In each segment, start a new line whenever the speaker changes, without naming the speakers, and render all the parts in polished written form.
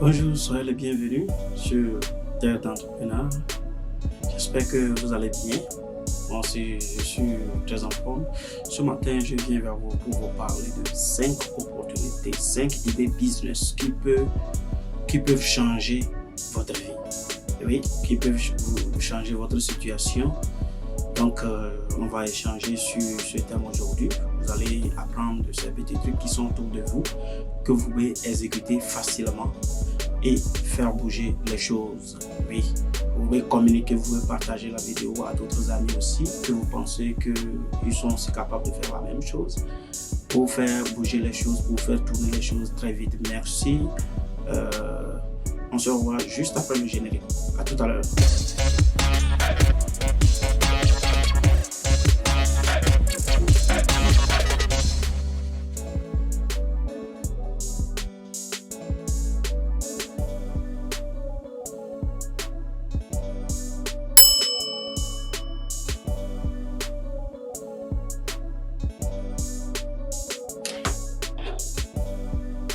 Bonjour, soyez les bienvenus sur Terre d'entrepreneur. J'espère que vous allez bien. Moi aussi, je suis très en forme. Ce matin, je viens vers vous pour vous parler de 5 opportunités, 5 idées business qui peuvent changer votre vie. Oui, qui peuvent changer votre situation. Donc, on va échanger sur ce thème aujourd'hui. Vous allez apprendre de ces petits trucs qui sont autour de vous, que vous pouvez exécuter facilement et faire bouger les choses. Oui, vous pouvez communiquer, vous pouvez partager la vidéo à d'autres amis aussi, que vous pensez qu'ils sont aussi capables de faire la même chose, pour faire bouger les choses, pour faire tourner les choses très vite. Merci. On se revoit juste après le générique. À tout à l'heure.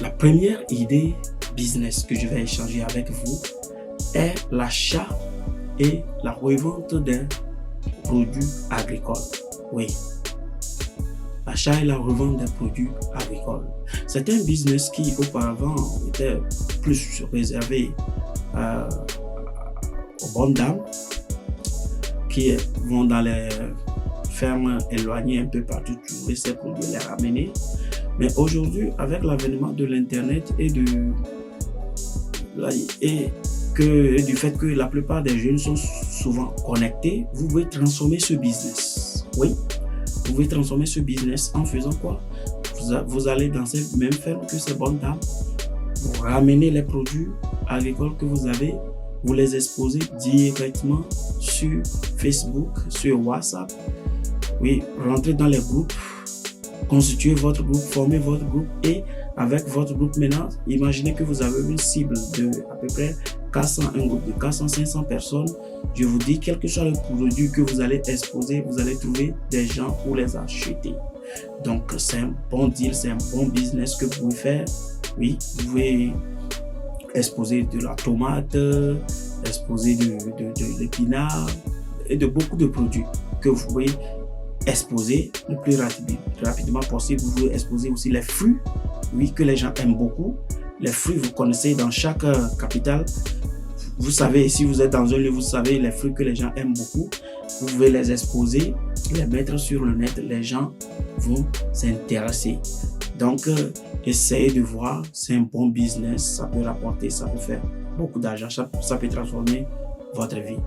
La première idée business que je vais échanger avec vous est l'achat et la revente des produits agricoles. Oui, l'achat et la revente des produits agricoles. C'est un business qui auparavant était plus réservé aux bonnes dames qui vont dans les fermes éloignées un peu partout trouver ces produits et les ramener. Mais aujourd'hui, avec l'avènement de l'Internet et du fait que la plupart des jeunes sont souvent connectés, vous pouvez transformer ce business. Oui, vous pouvez transformer ce business en faisant quoi? Vous allez dans cette même ferme que ces bonnes dames, vous ramenez les produits agricoles que vous avez, vous les exposez directement sur Facebook, sur WhatsApp. Oui, rentrez dans les groupes, constituez votre groupe, formez votre groupe et avec votre groupe maintenant, imaginez que vous avez une cible de à peu près 400, un groupe de 400-500 personnes. Je vous dis, quel que soit le produit que vous allez exposer, vous allez trouver des gens pour les acheter. Donc, c'est un bon deal, c'est un bon business que vous pouvez faire. Oui, vous pouvez exposer de la tomate, exposer de l'épinard et de beaucoup de produits que vous pouvez exposer le plus rapidement possible. Vous pouvez exposer aussi les fruits, oui, que les gens aiment beaucoup. Les fruits, vous connaissez dans chaque capitale. Vous savez, si vous êtes dans un lieu, vous savez les fruits que les gens aiment beaucoup. Vous pouvez les exposer, les mettre sur le net. Les gens vont s'intéresser. Donc, essayez de voir. C'est un bon business. Ça peut rapporter, ça peut faire beaucoup d'argent. Ça peut transformer votre vie.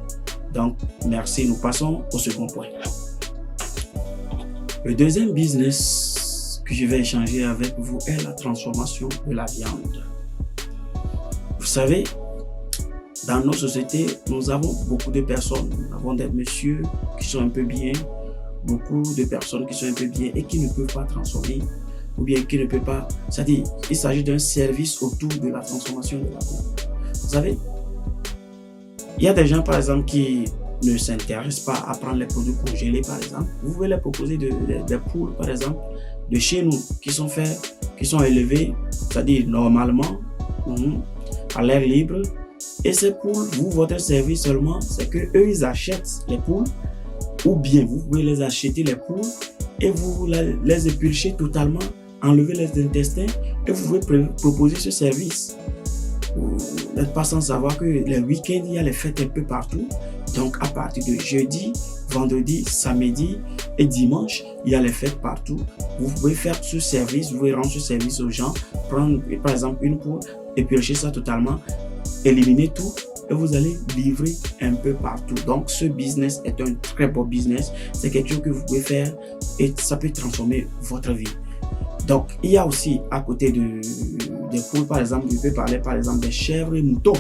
Donc, merci. Nous passons au second point. Le deuxième business que je vais échanger avec vous est la transformation de la viande. Vous savez, dans nos sociétés, nous avons beaucoup de personnes. Nous avons des messieurs qui sont un peu bien, beaucoup de personnes qui sont un peu bien et qui ne peuvent pas transformer ou bien qui ne peuvent pas... C'est-à-dire, il s'agit d'un service autour de la transformation de la viande. Vous savez, il y a des gens, par exemple, qui ne s'intéressent pas à prendre les produits congelés, par exemple. Vous pouvez les proposer des poules, par exemple, de chez nous, qui sont élevées, c'est-à-dire normalement, à l'air libre. Et ces poules, votre service seulement, c'est que eux ils achètent les poules, ou bien vous pouvez les acheter les poules et vous les épluchez totalement, enlever les intestins et vous pouvez proposer ce service. Vous n'êtes pas sans savoir que les week-ends, il y a les fêtes un peu partout. Donc, à partir de jeudi, vendredi, samedi et dimanche, il y a les fêtes partout. Vous pouvez faire ce service, vous pouvez rendre ce service aux gens, prendre par exemple une poule, éplucher ça totalement, éliminer tout et vous allez livrer un peu partout. Donc, ce business est un très beau business. C'est quelque chose que vous pouvez faire et ça peut transformer votre vie. Donc, il y a aussi à côté des poules, par exemple, je peux parler par exemple des chèvres et moutons.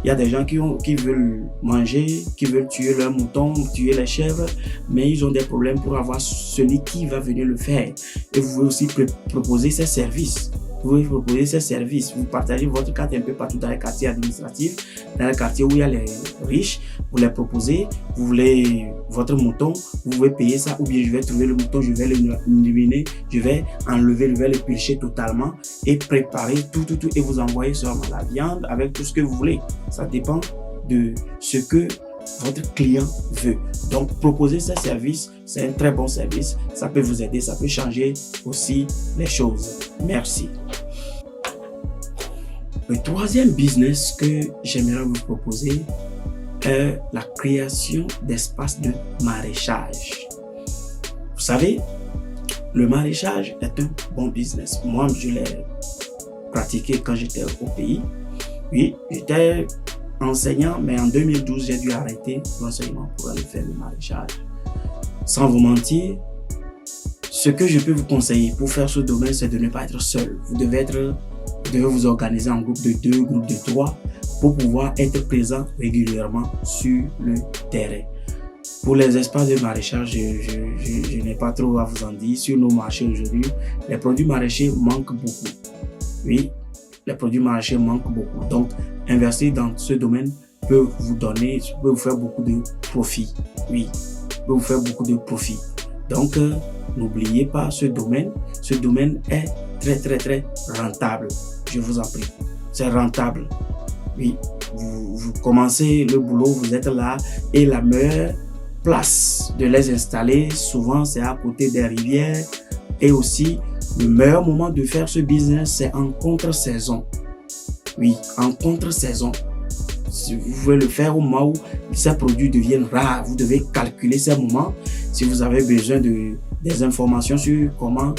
Il y a des gens qui veulent manger, qui veulent tuer leurs moutons, tuer les chèvres, mais ils ont des problèmes pour avoir celui qui va venir le faire. Et vous pouvez aussi proposer ces services. Vous pouvez proposer ces services. Vous partagez votre carte un peu partout dans les quartiers administratifs, dans les quartiers où il y a les riches. Vous les proposez. Vous voulez votre mouton, vous pouvez payer ça. Ou bien je vais trouver le mouton, je vais l'éliminer, je vais enlever, je vais le pêcher totalement et préparer tout et vous envoyer seulement la viande avec tout ce que vous voulez. Ça dépend de ce que votre client veut. Donc, proposer ce service, c'est un très bon service. Ça peut vous aider, ça peut changer aussi les choses. Merci. Le troisième business que j'aimerais vous proposer est la création d'espaces de maraîchage. Vous savez, le maraîchage est un bon business. Moi, je l'ai pratiqué quand j'étais au pays. Oui, j'étais enseignant, mais en 2012, j'ai dû arrêter l'enseignement pour aller faire le maraîchage. Sans vous mentir, ce que je peux vous conseiller pour faire ce domaine, c'est de ne pas être seul. Vous devez vous organiser en groupe de 2, groupe de 3 pour pouvoir être présent régulièrement sur le terrain. Pour les espaces de maraîchage, je n'ai pas trop à vous en dire. Sur nos marchés aujourd'hui, les produits maraîchers manquent beaucoup. Oui, les produits maraîchers manquent beaucoup. Donc, investir dans ce domaine peut vous faire beaucoup de profit. Oui, peut vous faire beaucoup de profit. Donc, n'oubliez pas ce domaine. Ce domaine est très rentable. Je vous en prie. C'est rentable. Oui, vous commencez le boulot, vous êtes là et la meilleure place de les installer, souvent c'est à côté des rivières et aussi le meilleur moment de faire ce business, c'est en contre-saison. Oui, en contre-saison. Si vous pouvez le faire au moment où ces produits deviennent rares, vous devez calculer ces moments. Si vous avez besoin des informations sur comment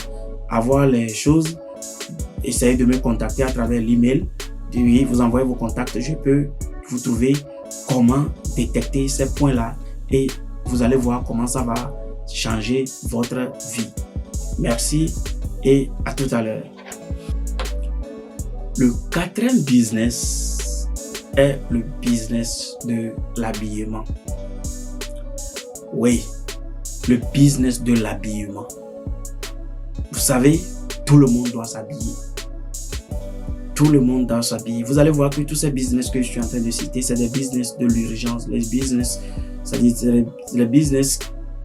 avoir les choses, essayez de me contacter à travers l'email. Oui, vous envoyez vos contacts, je peux vous trouver comment détecter ces points-là et vous allez voir comment ça va changer votre vie. Merci et à tout à l'heure. Le quatrième business est le business de l'habillement. Oui, le business de l'habillement. Vous savez, tout le monde doit s'habiller. Tout le monde doit s'habiller. Vous allez voir que tous ces business que je suis en train de citer, c'est des business de l'urgence. Les business, c'est-à-dire les business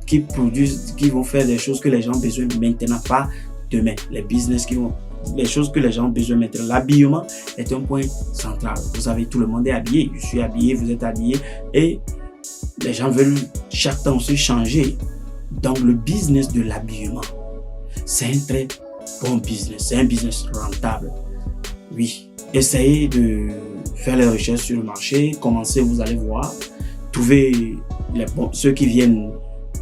qui produisent, qui vont faire des choses que les gens ont besoin maintenant, pas demain. Les choses que les gens ont besoin maintenant. L'habillement est un point central. Vous savez, tout le monde est habillé. Je suis habillé, vous êtes habillé. Et les gens veulent chaque temps se changer. Donc, le business de l'habillement, c'est un très bon business. C'est un business rentable. Oui, essayez de faire les recherches sur le marché, commencez, vous allez voir, trouvez ceux qui viennent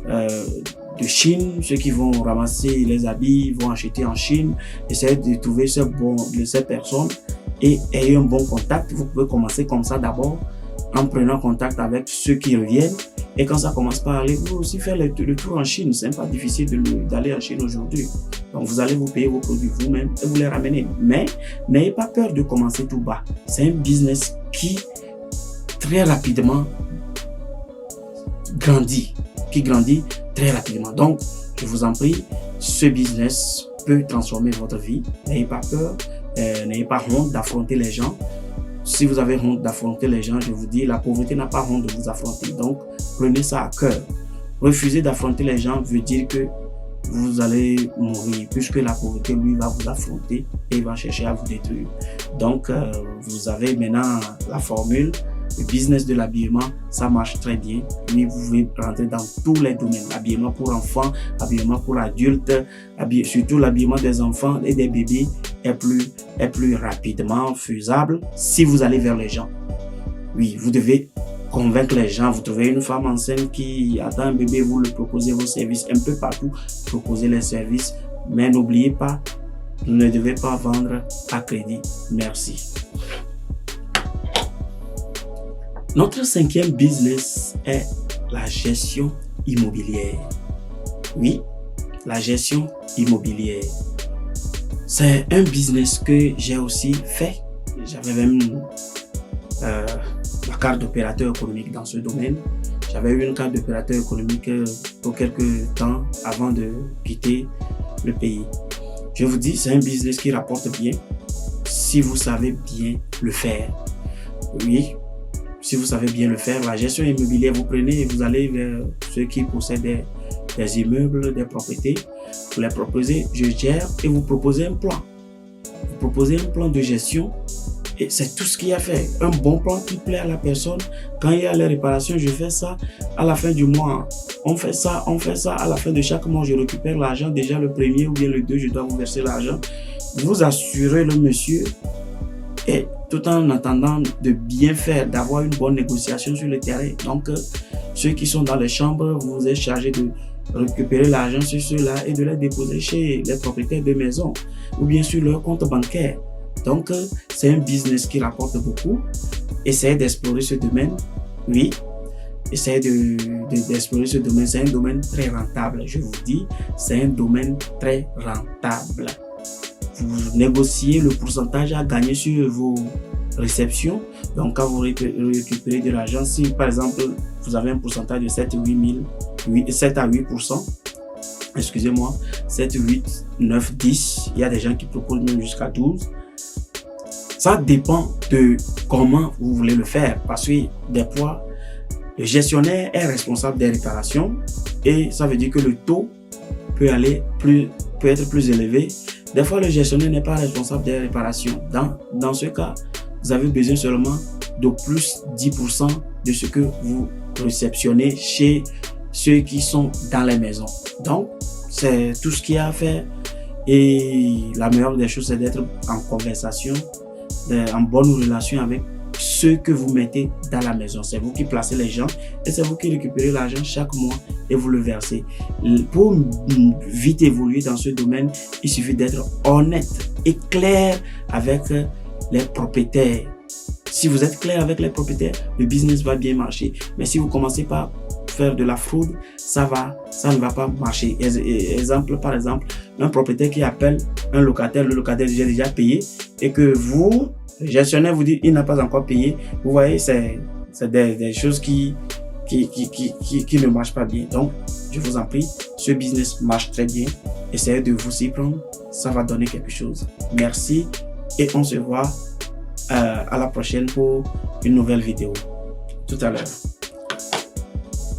de Chine, ceux qui vont ramasser les habits, vont acheter en Chine, essayez de trouver ces personnes et ayez un bon contact. Vous pouvez commencer comme ça d'abord en prenant contact avec ceux qui reviennent et quand ça commence par aller, vous aussi faire le tour en Chine. C'est pas difficile d'aller en Chine aujourd'hui. Donc vous allez vous payer vos produits vous-même et vous les ramener. Mais n'ayez pas peur de commencer tout bas. C'est un business qui très rapidement grandit, très rapidement. Donc je vous en prie, ce business peut transformer votre vie. N'ayez pas peur, n'ayez pas honte d'affronter les gens. Si vous avez honte d'affronter les gens, je vous dis, la pauvreté n'a pas honte de vous affronter. Donc, prenez ça à cœur. Refuser d'affronter les gens veut dire que vous allez mourir, puisque la pauvreté, lui, va vous affronter et va chercher à vous détruire. Donc, vous avez maintenant la formule. Le business de l'habillement, ça marche très bien. Mais vous pouvez rentrer dans tous les domaines. L'habillement pour enfants, l'habillement pour adultes, surtout l'habillement des enfants et des bébés est plus rapidement faisable si vous allez vers les gens. Oui, vous devez convaincre les gens. Vous trouvez une femme enceinte qui attend un bébé, vous lui proposez vos services un peu partout. Proposez les services, mais n'oubliez pas, vous ne devez pas vendre à crédit. Merci. Notre cinquième business est la gestion immobilière. Oui, la gestion immobilière. C'est un business que j'ai aussi fait. J'avais même ma carte d'opérateur économique dans ce domaine. J'avais eu une carte d'opérateur économique pour quelques temps avant de quitter le pays. Je vous dis, c'est un business qui rapporte bien si vous savez bien le faire. Oui, si vous savez bien le faire, la gestion immobilière, vous prenez et vous allez vers ceux qui possèdent des immeubles, des propriétés. Vous les proposez, je gère et vous proposez un plan. Vous proposez un plan de gestion et c'est tout ce qu'il y a à faire. Un bon plan qui plaît à la personne. Quand il y a les réparations, je fais ça à la fin du mois. On fait ça à la fin de chaque mois. Je récupère l'argent. Déjà le premier ou bien le 2, je dois vous verser l'argent. Vous assurez le monsieur et tout en attendant de bien faire, d'avoir une bonne négociation sur le terrain. Donc, ceux qui sont dans les chambres, vous êtes chargé de récupérer l'argent sur ceux-là et de les déposer chez les propriétaires de maisons ou bien sur leur compte bancaire. Donc, c'est un business qui rapporte beaucoup. Essayez d'explorer ce domaine. Oui, essayez d'explorer ce domaine. C'est un domaine très rentable. Je vous dis, c'est un domaine très rentable. Vous négociez le pourcentage à gagner sur vos réceptions. Donc, quand vous récupérez de l'argent, si par exemple, vous avez un pourcentage de 7 à 8%, excusez-moi, 7, 8, 9, 10, il y a des gens qui proposent même jusqu'à 12. Ça dépend de comment vous voulez le faire parce que des fois, le gestionnaire est responsable des réparations et ça veut dire que le taux peut être plus élevé. Des fois, le gestionnaire n'est pas responsable des réparations. Dans ce cas, vous avez besoin seulement de plus 10% de ce que vous réceptionnez chez ceux qui sont dans les maisons. Donc, c'est tout ce qu'il y a à faire. Et la meilleure des choses, c'est d'être en conversation, en bonne relation avec ceux que vous mettez dans la maison. C'est vous qui placez les gens et c'est vous qui récupérez l'argent chaque mois et vous le versez. Pour vite évoluer dans ce domaine, il suffit d'être honnête et clair avec les propriétaires. Si vous êtes clair avec les propriétaires, le business va bien marcher. Mais si vous commencez par faire de la fraude, ça ne va pas marcher. Par exemple, un propriétaire qui appelle un locataire, le locataire est déjà payé et que vous, le gestionnaire vous dit il n'a pas encore payé. Vous voyez, c'est des choses qui ne marchent pas bien. Donc, je vous en prie, ce business marche très bien. Essayez de vous y prendre, ça va donner quelque chose. Merci et on se voit à la prochaine pour une nouvelle vidéo. Tout à l'heure.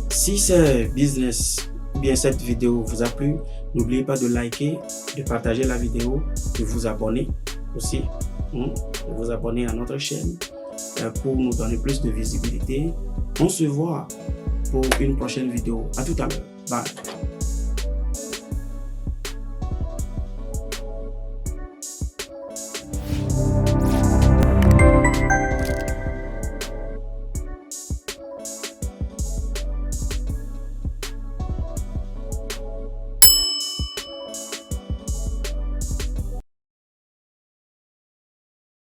Si ce business ou bien cette vidéo vous a plu, n'oubliez pas de liker, de partager la vidéo, de vous abonner aussi, de vous abonner à notre chaîne pour nous donner plus de visibilité. On se voit pour une prochaine vidéo. À tout à l'heure. Bye.